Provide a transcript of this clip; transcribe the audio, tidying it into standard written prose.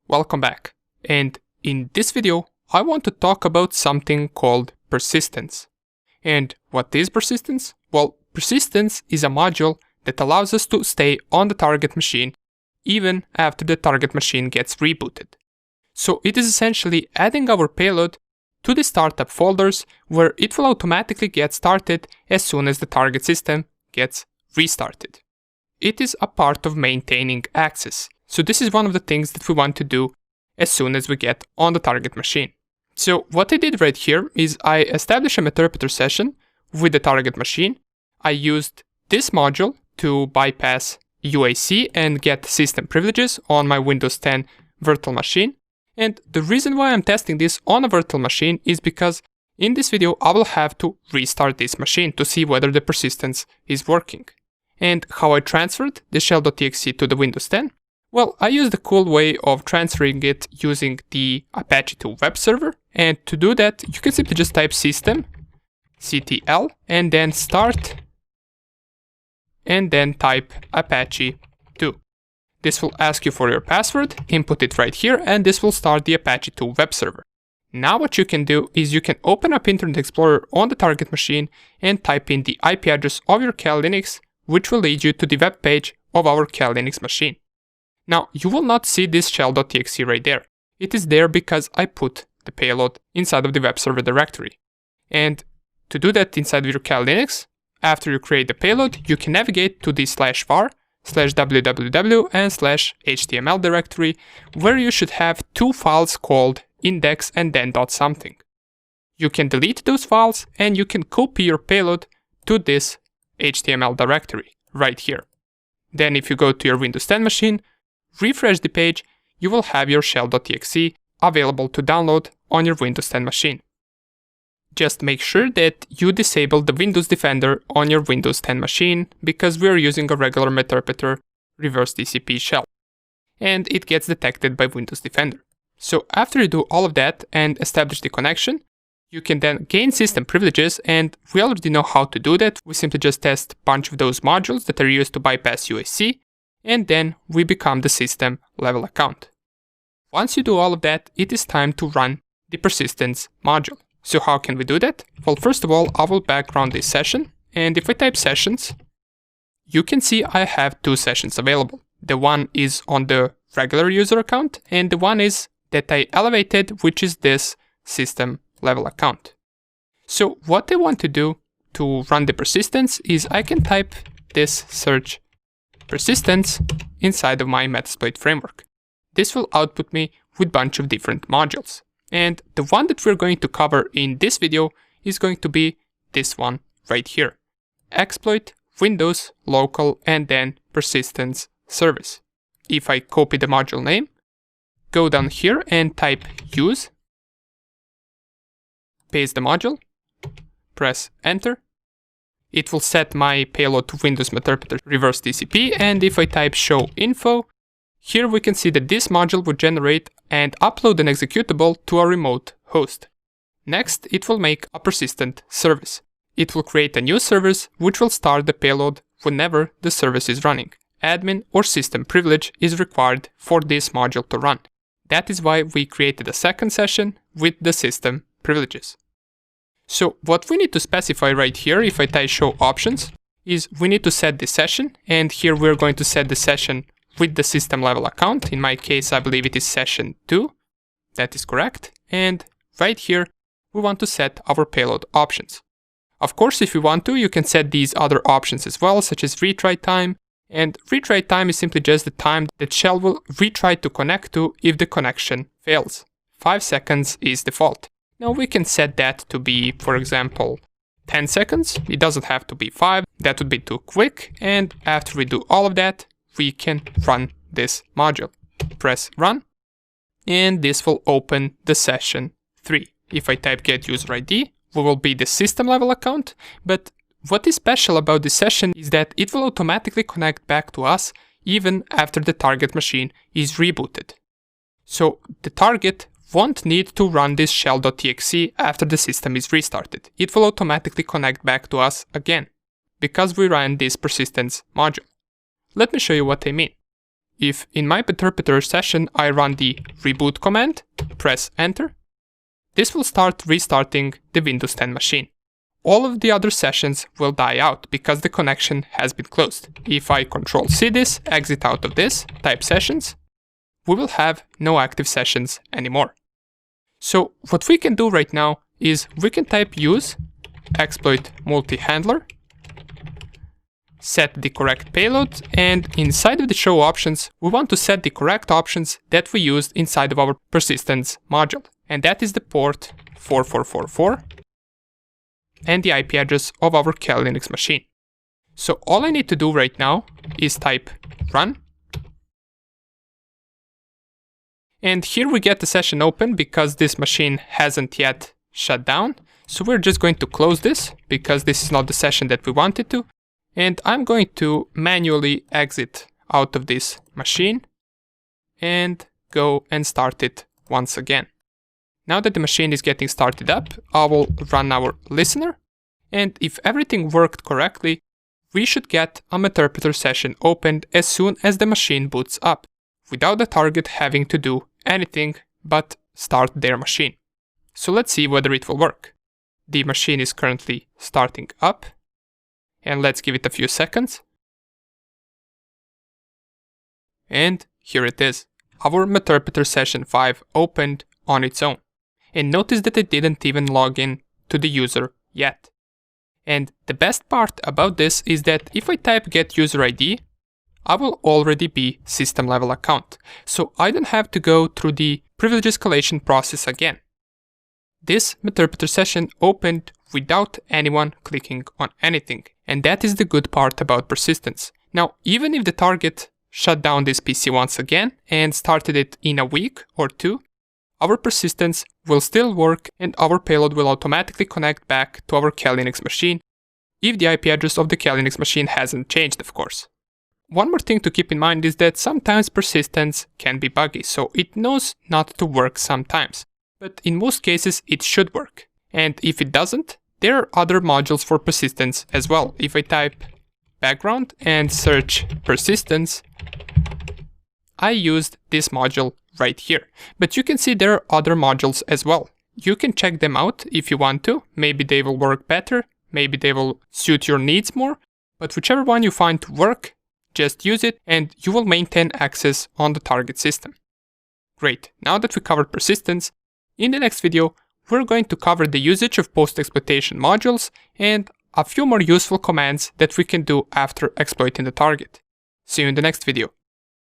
Welcome back. And in this video, I want to talk about something called persistence. And what is persistence? Well, persistence is a module that allows us to stay on the target machine even after the target machine gets rebooted. So it is essentially adding our payload to the startup folders where it will automatically get started as soon as the target system gets restarted. It is a part of maintaining access. So this is one of the things that we want to do as soon as we get on the target machine. So what I did right here is I established a Meterpreter session with the target machine. I used this module to bypass UAC and get system privileges on my Windows 10 virtual machine. And the reason why I'm testing this on a virtual machine is because in this video I will have to restart this machine to see whether the persistence is working. And how I transferred the shell.exe to the Windows 10? Well, I used a cool way of transferring it using the Apache 2 web server. And to do that, you can simply just type systemctl and then start and then type Apache 2. This will ask you for your password, input it right here, and this will start the Apache 2 web server. Now what you can do is you can open up Internet Explorer on the target machine and type in the IP address of your Kali Linux, which will lead you to the web page of our Kali Linux machine. Now, you will not see this shell.exe right there. It is there because I put the payload inside of the web server directory. And to do that inside of your Kali Linux, after you create the payload, you can navigate to the /var, /www and /html directory, where you should have two files called index and then .something. You can delete those files and you can copy your payload to this HTML directory right here. Then if you go to your Windows 10 machine, refresh the page, you will have your shell.exe available to download on your Windows 10 machine. Just make sure that you disable the Windows Defender on your Windows 10 machine because we are using a regular Meterpreter reverse TCP shell. And it gets detected by Windows Defender. So after you do all of that and establish the connection, you can then gain system privileges, and we already know how to do that. We simply just test a bunch of those modules that are used to bypass UAC, and then we become the system level account. Once you do all of that, it is time to run the persistence module. So how can we do that? Well, first of all, I will background this session, and if I type sessions, you can see I have two sessions available. The one is on the regular user account, and the one is that I elevated, which is this system level account. So what I want to do to run the persistence is I can type this search persistence inside of my Metasploit framework. This will output me with a bunch of different modules. And the one that we're going to cover in this video is going to be this one right here. Exploit, Windows, local, and then persistence service. If I copy the module name, go down here and type use, paste the module, press enter. It will set my payload to Windows Meterpreter reverse TCP, and if I type show info, here we can see that this module would generate and upload an executable to a remote host. Next, it will make a persistent service. It will create a new service which will start the payload whenever the service is running. Admin or system privilege is required for this module to run. That is why we created a second session with the system privileges. So what we need to specify right here, if I type show options, is we need to set the session, and here we're going to set the session with the system level account. In my case, I believe it is session 2. That is correct. And right here, we want to set our payload options. Of course, if you want to, you can set these other options as well, such as retry time. And retry time is simply just the time that shell will retry to connect to if the connection fails. 5 seconds is default. Now we can set that to be, for example, 10 seconds. It doesn't have to be 5. That would be too quick. And after we do all of that, we can run this module. Press run, and this will open the session 3. If I type get user ID, we will be the system level account, but what is special about this session is that it will automatically connect back to us even after the target machine is rebooted. So the target won't need to run this shell.exe after the system is restarted. It will automatically connect back to us again, because we ran this persistence module. Let me show you what I mean. if in my interpreter session I run the reboot command, press enter, this will start restarting the Windows 10 machine. All of the other sessions will die out because the connection has been closed. If I Ctrl+C this, exit out of this, type sessions, we will have no active sessions anymore. So what we can do right now is we can type use exploit multi-handler, set the correct payload, and inside of the show options, we want to set the correct options that we used inside of our persistence module. And that is the port 4444 and the IP address of our Kali Linux machine. So all I need to do right now is type run. And here we get the session open because this machine hasn't yet shut down. So we're just going to close this because this is not the session that we wanted to. And I'm going to manually exit out of this machine and go and start it once again. Now that the machine is getting started up, I will run our listener. And if everything worked correctly, we should get a Meterpreter session opened as soon as the machine boots up, without the target having to do anything but start their machine. So let's see whether it will work. The machine is currently starting up, and let's give it a few seconds. And here it is. Our Meterpreter session 5 opened on its own. And notice that it didn't even log in to the user yet. And the best part about this is that if I type get user ID, I will already be system level account. So I don't have to go through the privilege escalation process again. This Meterpreter session opened without anyone clicking on anything. And that is the good part about persistence. Now, even if the target shut down this PC once again and started it in a week or two, our persistence will still work and our payload will automatically connect back to our Kali Linux machine if the IP address of the Kali Linux machine hasn't changed, of course. One more thing to keep in mind is that sometimes persistence can be buggy, so it knows not to work sometimes. But in most cases it should work. And if it doesn't, there are other modules for persistence as well. If I type background and search persistence, I used this module right here. But you can see there are other modules as well. You can check them out if you want to. Maybe they will work better. Maybe they will suit your needs more. But whichever one you find to work, just use it and you will maintain access on the target system. Great. Now that we covered persistence, in the next video, we're going to cover the usage of post-exploitation modules and a few more useful commands that we can do after exploiting the target. See you in the next video.